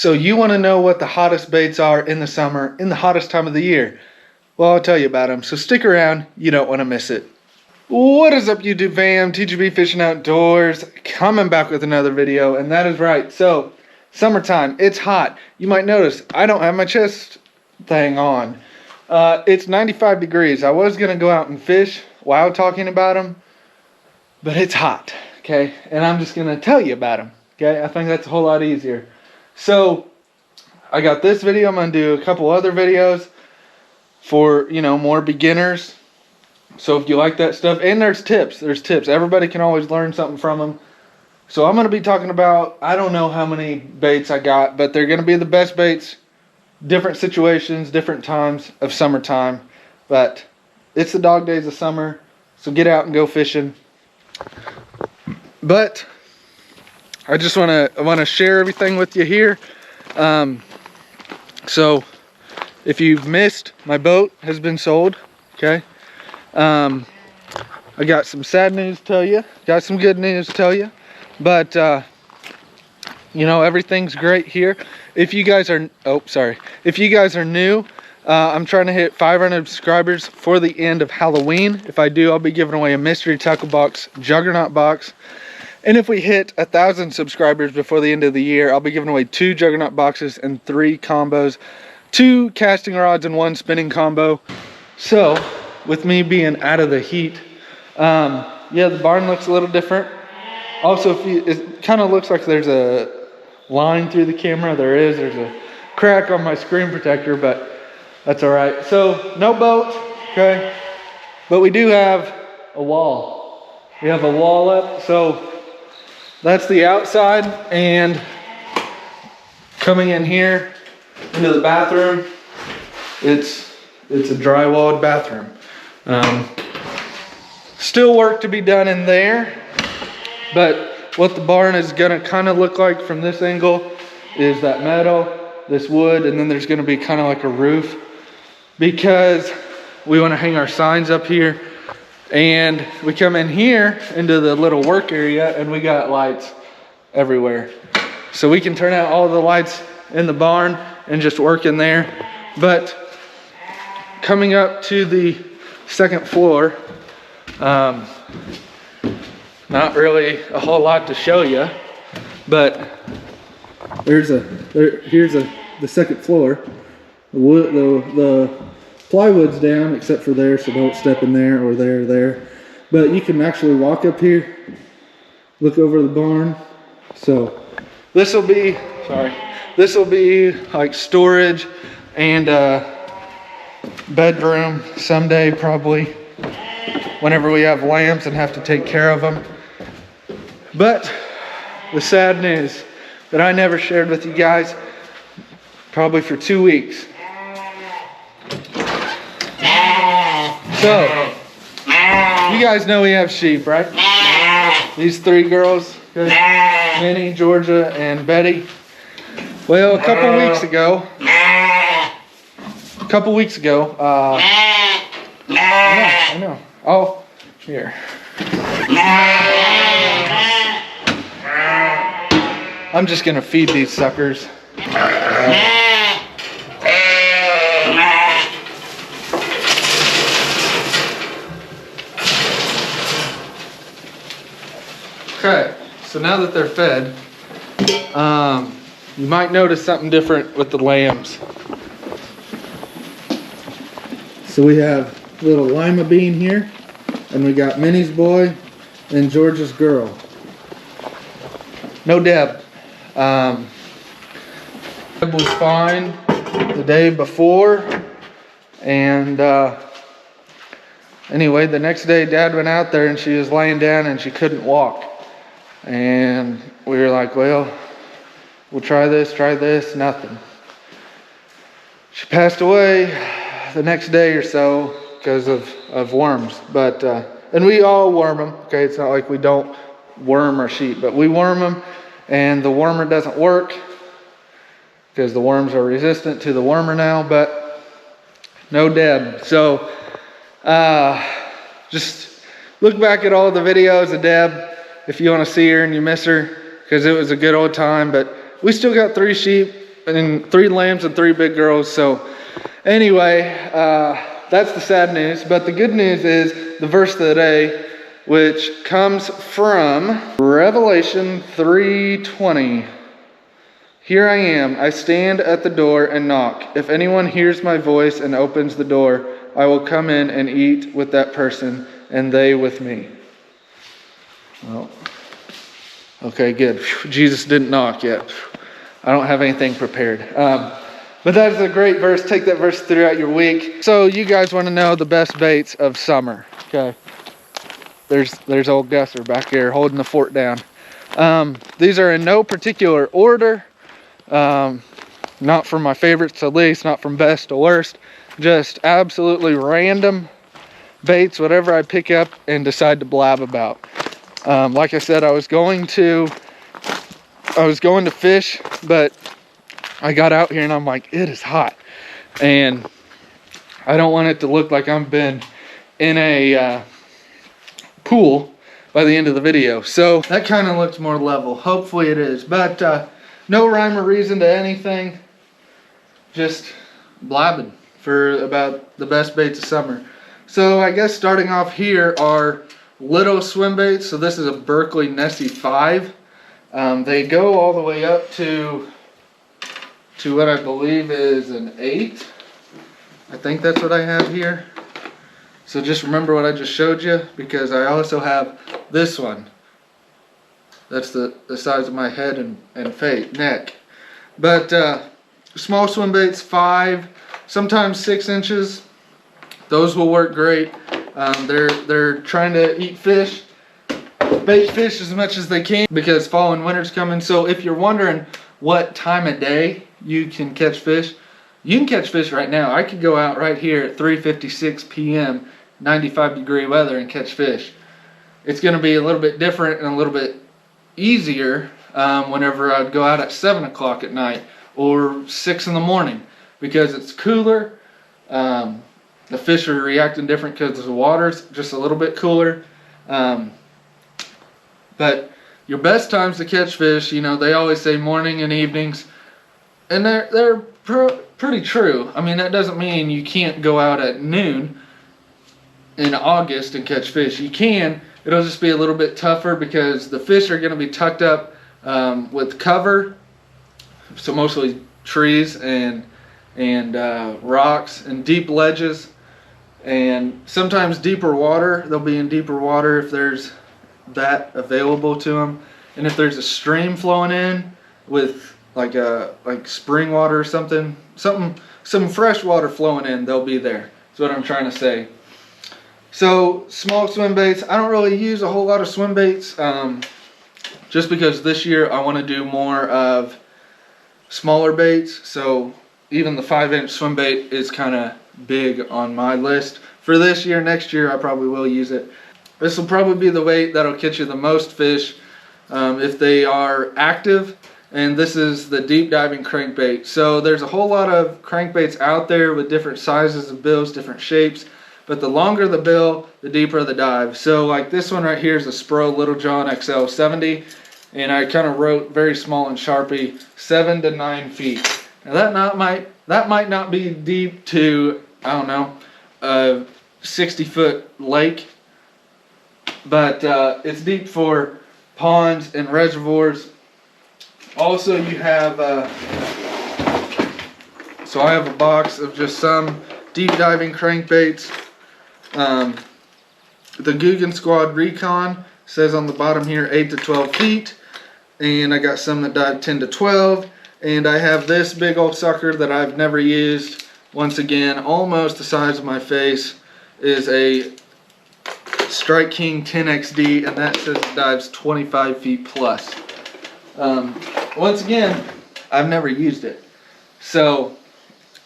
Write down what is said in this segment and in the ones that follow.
So you want to know what the hottest baits are in the summer, in the hottest time of the year? Well, I'll tell you about them, so stick around, you don't want to miss it. What is up, YouTube fam? TGB Fishing Outdoors, coming back with another video, and that is right. So, summertime, it's hot. You might notice, I don't have my chest thing on. It's 95 degrees. I was going to go out and fish while talking about them, but it's hot, okay? And I'm just going to tell you about them, okay? I think that's a whole lot easier. So, I got this video. I'm going to do a couple other videos for, more beginners. So if you like that stuff, and there's tips. Everybody can always learn something from them. So I'm going to be talking about, I don't know how many baits I got, but they're going to be the best baits, different situations, different times of summertime. But it's the dog days of summer, so get out and go fishing. But I just want to share everything with you here. So if you've missed, my boat has been sold. Okay. I got some sad news to tell you. Got some good news to tell you. But everything's great here. If you guys are if you guys are new, I'm trying to hit 500 subscribers for the end of Halloween. If I do, I'll be giving away a mystery tackle box, juggernaut box. And if we hit 1,000 subscribers before the end of the year, I'll be giving away 2 juggernaut boxes and 3 combos, 2 casting rods and 1 spinning combo. So, with me being out of the heat, yeah, the barn looks a little different. Also, it kind of looks like there's a line through the camera. There's a crack on my screen protector, but that's all right. So, no boat, okay? But we do have a wall. We have a wall up, so that's the outside, and coming in here into the bathroom, it's a drywalled bathroom. Still work to be done in there, but what the barn is gonna kind of look like from this angle is that metal, this wood, and then there's gonna be kind of like a roof, because we want to hang our signs up here. And we come in here into the little work area, and we got lights everywhere. So we can turn out all the lights in the barn and just work in there. But coming up to the second floor, not really a whole lot to show you, but here's the second floor. The plywood's down except for there, so don't step in there or there. But you can actually walk up here, look over the barn. So this will be like storage and bedroom someday, probably, whenever we have lambs and have to take care of them. But the sad news that I never shared with you guys, probably for 2 weeks. So, you guys know we have sheep, right? These 3 girls, okay? Minnie, Georgia, and Betty. Well, a couple weeks ago, I know. Oh, here. I'm just gonna feed these suckers. Okay, so now that they're fed, you might notice something different with the lambs. So we have little Lima Bean here, and we got Minnie's boy and George's girl. No Deb. Deb was fine the day before, and anyway, the next day Dad went out there and she was laying down and she couldn't walk. And we were like, well, we'll try this, nothing. She passed away the next day or so because of worms. But and we all worm them, okay? It's not like we don't worm our sheep, but we worm them, and the wormer doesn't work because the worms are resistant to the wormer now. But no Deb. So just look back at all the videos of Deb if you want to see her and you miss her, because it was a good old time. But we still got 3 sheep, lambs and 3 big girls. So anyway, that's the sad news. But the good news is the verse of the day, which comes from Revelation 3:20. Here I am, I stand at the door and knock. If anyone hears my voice and opens the door, I will come in and eat with that person and they with me. Well, okay, good. Jesus didn't knock yet. I don't have anything prepared. But that is a great verse. Take that verse throughout your week. So you guys want to know the best baits of summer. Okay. There's old Gusser back here holding the fort down. These are in no particular order. Not from my favorites to least, not from best to worst. Just absolutely random baits, whatever I pick up and decide to blab about. Like I said, I was going to fish, but I got out here and I'm like, it is hot. And I don't want it to look like I've been in a pool by the end of the video. So that kind of looks more level. Hopefully it is. But no rhyme or reason to anything. Just blabbing for about the best baits of summer. So I guess starting off here are little swim baits. So this is a Berkley Nessie 5. They go all the way up to what I believe is an 8. I think that's what I have here. So just remember what I just showed you, because I also have this one. That's the size of my head and neck. But small swim baits, 5, sometimes 6 inches. Those will work great. They're trying to eat fish, bait fish as much as they can, because fall and winter's coming. So if you're wondering what time of day you can catch fish, you can catch fish right now. I could go out right here at 3:56 p.m. 95-degree weather and catch fish. It's going to be a little bit different and a little bit easier whenever I'd go out at 7 o'clock at night or 6 in the morning, because it's cooler. The fish are reacting different because the water's just a little bit cooler. But your best times to catch fish, you know, they always say morning and evenings, and they're pretty true. I mean, that doesn't mean you can't go out at noon in August and catch fish. You can. It'll just be a little bit tougher because the fish are going to be tucked up with cover, so mostly trees and rocks and deep ledges, and sometimes deeper water. They'll be in deeper water if there's that available to them, and if there's a stream flowing in with like spring water or some fresh water flowing in, they'll be there. That's what I'm trying to say. So small swim baits, I don't really use a whole lot of swim baits, just because this year I want to do more of smaller baits. So even the 5-inch swim bait is kind of big on my list for this year. Next year I probably will use it. This will probably be the bait that'll catch you the most fish if they are active. And this is the deep diving crankbait. So there's a whole lot of crankbaits out there with different sizes of bills, different shapes. But the longer the bill, the deeper the dive. So like this one right here is a Spro Little John XL 70. And I kind of wrote very small in Sharpie, 7 to 9 feet. Now that might not be deep to, I don't know, a 60-foot lake. But it's deep for ponds and reservoirs. Also, you have, so I have a box of just some deep diving crankbaits. The Guggen Squad Recon says on the bottom here 8 to 12 feet. And I got some that dive 10 to 12. And I have this big old sucker that I've never used. Once again, almost the size of my face, is a Strike King 10XD, and that says it dives 25 feet plus. Once again, I've never used it. So,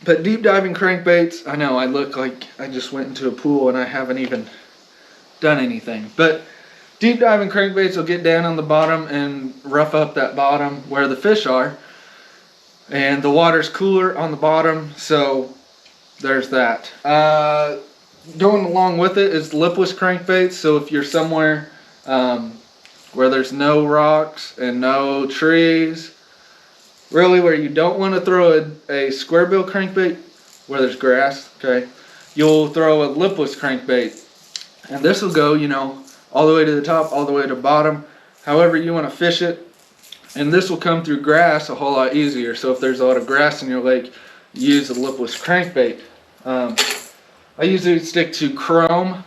but deep diving crankbaits, I know I look like I just went into a pool and I haven't even done anything. But deep diving crankbaits will get down on the bottom and rough up that bottom where the fish are. And the water's cooler on the bottom, so there's that. Going along with it is lipless crankbaits. So if you're somewhere where there's no rocks and no trees, Really, where you don't want to throw a square bill crankbait, where there's grass, okay, you'll throw a lipless crankbait. And this will go, you know, all the way to the top, all the way to the bottom, however you want to fish it. And this will come through grass a whole lot easier. So if there's a lot of grass in your lake, use a lipless crankbait. I usually stick to chrome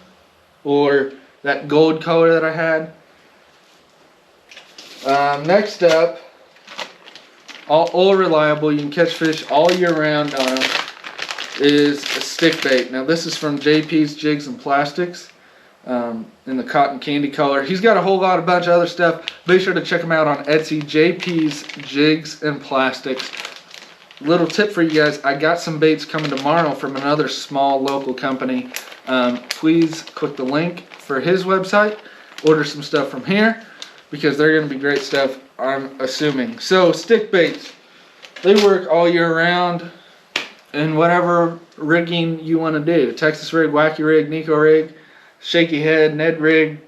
or that gold color that I had. Next up, all reliable, you can catch fish all year round on them, is a stick bait. Now this is from JP's Jigs and Plastics, in the cotton candy color. He's got a whole bunch of other stuff. Be sure to check him out on Etsy, JP's Jigs and Plastics. Little tip for you guys, I got some baits coming tomorrow from another small local company. Please click the link for his website, order some stuff from here, because they're going to be great stuff, I'm assuming. So stick baits, they work all year round in whatever rigging you want to do. Texas rig, wacky rig, Nico rig, shaky head, Ned rig,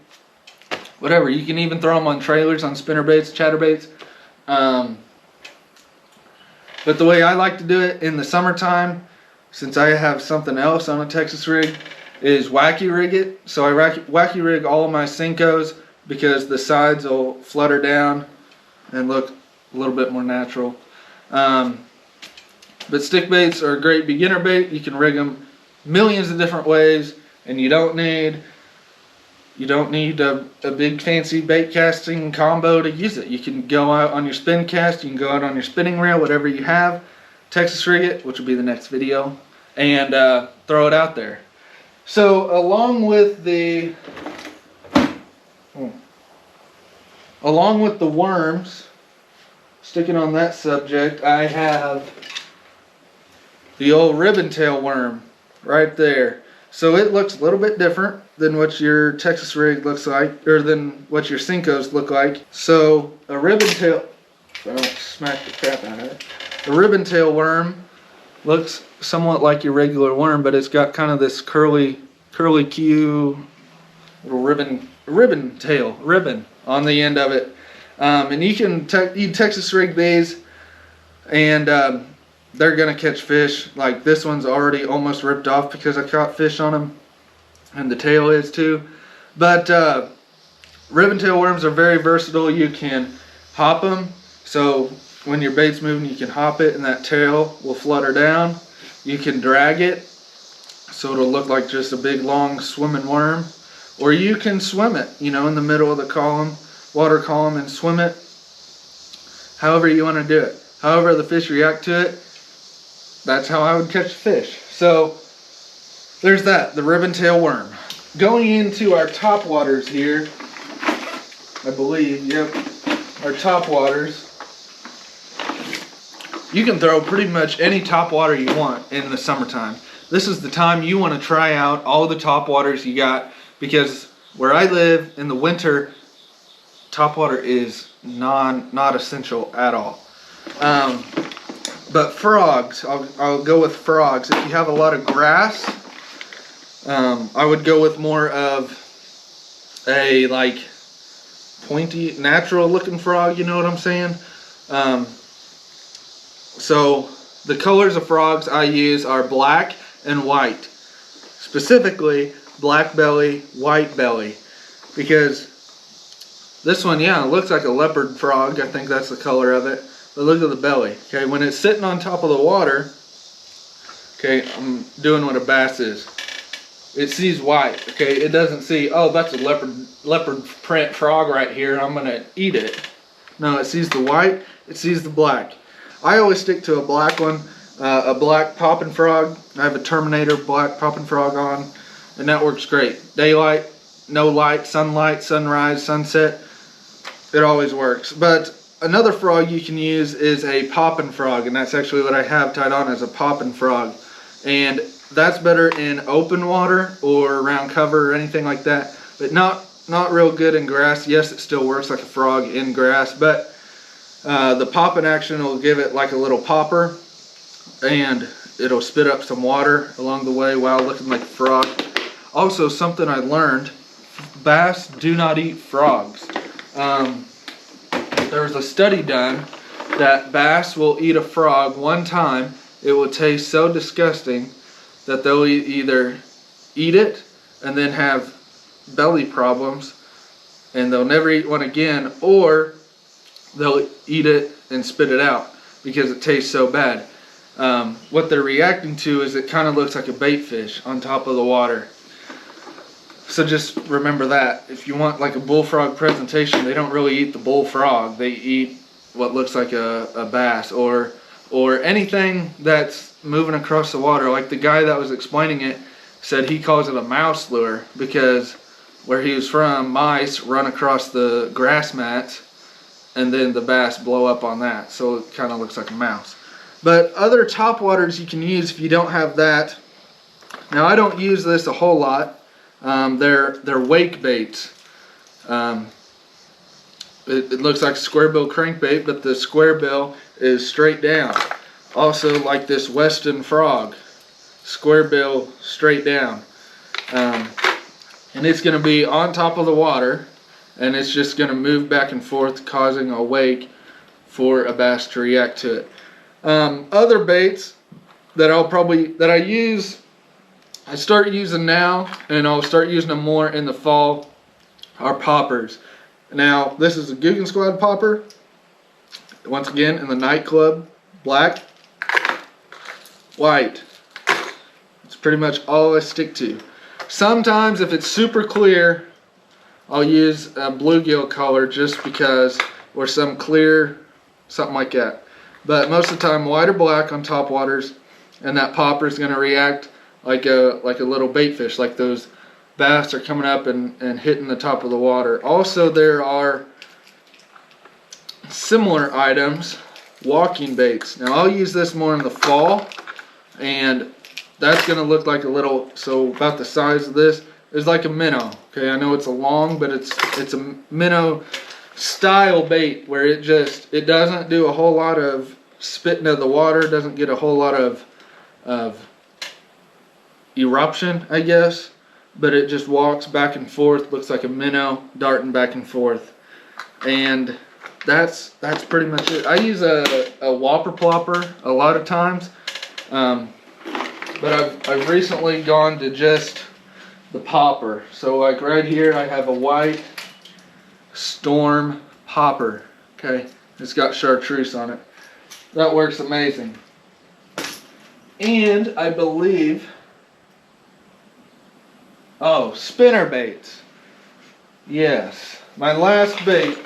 whatever. You can even throw them on trailers, on spinner baits, chatter baits. But the way I like to do it in the summertime, since I have something else on a Texas rig, is wacky rig it. So I wacky rig all of my Senkos, because the sides will flutter down and look a little bit more natural. But stick baits are a great beginner bait. You can rig them millions of different ways, and you don't need a big fancy bait casting combo to use it. You can go out on your spin cast, you can go out on your spinning reel, whatever you have, Texas rig it, which will be the next video, and throw it out there. So along with the worms, sticking on that subject, I have the old ribbon tail worm right there. So it looks a little bit different than what your Texas rig looks like, or than what your Senkos look like. So a ribbon tail, I don't smack the crap out of it. A ribbon tail worm looks somewhat like your regular worm, but it's got kind of this curly Q little ribbon tail on the end of it. And you can Texas rig these, and they're gonna catch fish. Like this one's already almost ripped off because I caught fish on them, and the tail is too. But ribbon tail worms are very versatile. You can hop them, so when your bait's moving you can hop it and that tail will flutter down. You can drag it so it'll look like just a big long swimming worm, or you can swim it, you know, in the middle of the column, water column, and swim it however you want to do it. However the fish react to it, that's how I would catch fish. So there's that, the ribbon tail worm. Going into our top waters here, I believe, yep, our top waters. You can throw pretty much any top water you want in the summertime. This is the time you want to try out all the top waters you got, because where I live in the winter, top water is not essential at all. But frogs, I'll go with frogs. If you have a lot of grass, I would go with more of a like pointy, natural looking frog, you know what I'm saying? So the colors of frogs I use are black and white. Specifically, black belly, white belly. Because this one, yeah, it looks like a leopard frog. I think that's the color of it. But look at the belly. Okay, when it's sitting on top of the water, okay, I'm doing what a bass is. It sees white, okay? It doesn't see, oh, that's a leopard print frog right here, I'm gonna eat it. No, it sees the white, it sees the black. I always stick to a black one, a black popping frog. I have a Terminator black popping frog on, and that works great. Daylight, no light, sunlight, sunrise, sunset, it always works. But another frog you can use is a popping frog, and that's actually what I have tied on as a popping frog. And that's better in open water or around cover or anything like that, but not real good in grass. Yes, it still works like a frog in grass, but the popping action will give it like a little popper, and it'll spit up some water along the way while looking like a frog. Also, something I learned, bass do not eat frogs. There was a study done that bass will eat a frog one time. It will taste so disgusting that they'll either eat it and then have belly problems and they'll never eat one again, or they'll eat it and spit it out because it tastes so bad. What they're reacting to is it kind of looks like a bait fish on top of the water. So just remember that. If you want like a bullfrog presentation, they don't really eat the bullfrog. They eat what looks like a bass or anything that's moving across the water. Like the guy that was explaining it said he calls it a mouse lure because where he was from, mice run across the grass mats and then the bass blow up on that. So it kind of looks like a mouse. But other top waters you can use if you don't have that. Now I don't use this a whole lot. They're wake baits. It looks like a square bill crankbait, but the square bill is straight down. Also like this Weston frog, square bill straight down. And it's going to be on top of the water, and it's just going to move back and forth, causing a wake for a bass to react to it. Other baits that I use, I start using now, and I'll start using them more in the fall, are poppers. Now this is a Guggen Squad popper. Once again in the nightclub, black, white. It's pretty much all I stick to. Sometimes if it's super clear, I'll use a bluegill color just because, or some clear, something like that. But most of the time, white or black on top waters, and that popper is going to react like a little bait fish, like those bass are coming up and hitting the top of the water. Also, there are similar items, walking baits. Now I'll use this more in the fall, and that's going to look like a little, so about the size of this, is like a minnow. Okay, I know it's a long, but it's a minnow style bait where it doesn't do a whole lot of spitting of the water, doesn't get a whole lot of eruption, I guess, but it just walks back and forth, looks like a minnow darting back and forth. And that's pretty much it. I use a whopper plopper a lot of times, but I've recently gone to just the popper. So like right here I have a white Storm popper. Okay, it's got chartreuse on it. That works amazing. And I believe, oh, spinner baits. Yes, my last bait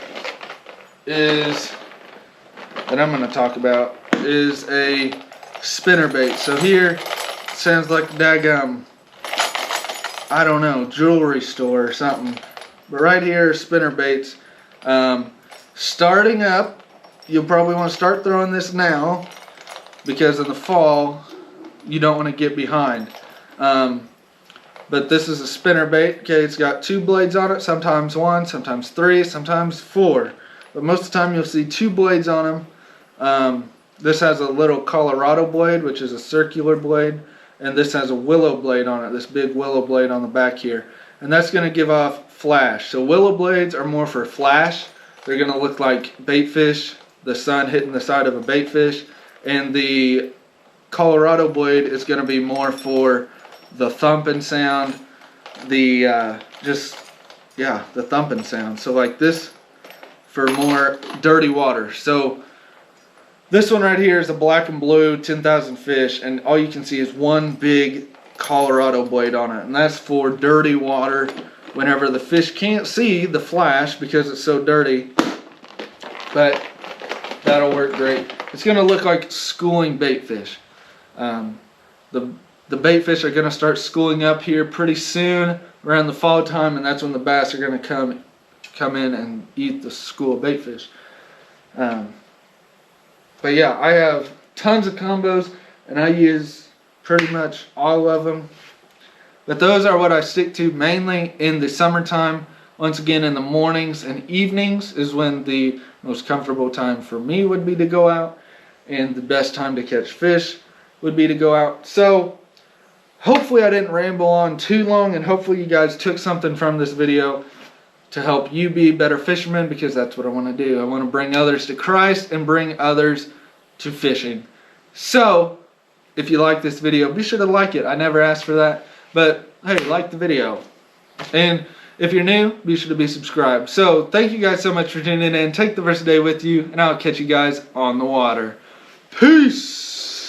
is that I'm going to talk about is a spinner bait. So here it sounds like a daggum, I don't know, jewelry store or something. But right here are spinner baits. Starting up, you'll probably want to start throwing this now because in the fall you don't want to get behind. But this is a spinner bait. Okay, it's got 2 blades on it, sometimes 1, sometimes 3, sometimes 4. But most of the time you'll see 2 blades on them. This has a little Colorado blade, which is a circular blade, and this has a willow blade on it, this big willow blade on the back here. And that's going to give off flash. So willow blades are more for flash. They're going to look like bait fish, the sun hitting the side of a bait fish. And the Colorado blade is going to be more for the thumping sound, the thumping sound. So like this for more dirty water. So this one right here is a black and blue 10,000 fish, and all you can see is one big Colorado blade on it, and that's for dirty water whenever the fish can't see the flash because it's so dirty. But that'll work great. It's going to look like schooling bait fish. The bait fish are going to start schooling up here pretty soon around the fall time, and that's when the bass are going to come in and eat the school of bait fish. But yeah, I have tons of combos, and I use pretty much all of them. But those are what I stick to mainly in the summertime. Once again, in the mornings and evenings is when the most comfortable time for me would be to go out, and the best time to catch fish would be to go out. So hopefully I didn't ramble on too long, and hopefully you guys took something from this video. to help you be better fishermen, because that's what I want to do. I want to bring others to Christ and bring others to fishing. So, if you like this video, be sure to like it. I never asked for that, but hey, like the video. And if you're new, be sure to be subscribed. So, thank you guys so much for tuning in. Take the rest of the day with you, and I'll catch you guys on the water. Peace!